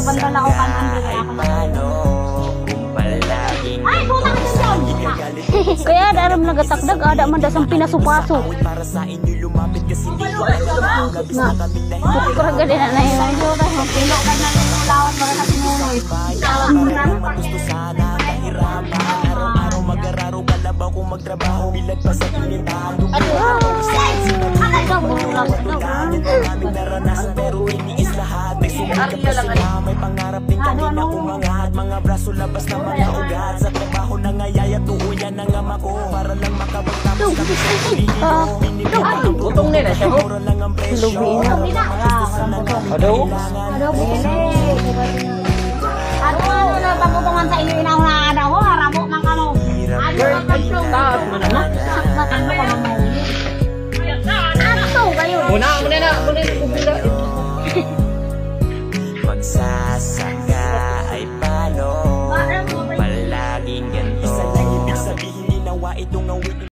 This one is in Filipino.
Bandal ako kan Andre kaya ako. Ay, puta ka dyan! Kaya daram nagatakdag, ada man dasang pinasupaso. Na, sukra gani na na yun. Pilo ka na yung lawan para sa pinunoy. Tawag mo na. Araw-araw mag-araro kalabaw kung magtrabaho bilag pa sa kilintahan. Maraming naranasan pero iniis lahat. May sumikat pa sila, may pangarap din kanina umangat. Mga braso labas na mga ugat. Sa trabaho na ngayaya tuuyan ng ama ko. Para lang makapagtapos kami sa kulihin. Binibigay ang Utong nila siya ho. mura lang ang presyo. Aduh. Aduh, ano na pagkutungan sa inyo inauna ko, haramo man kamo. Ano ka pagplong? Taas mo na. Sakmatan mo ka mamuli. Ano kayo? Muna na. Muna na. Magsasaka ay paano? Palaging ganito. Isa lang ibig sabihin, ginawa itong awit.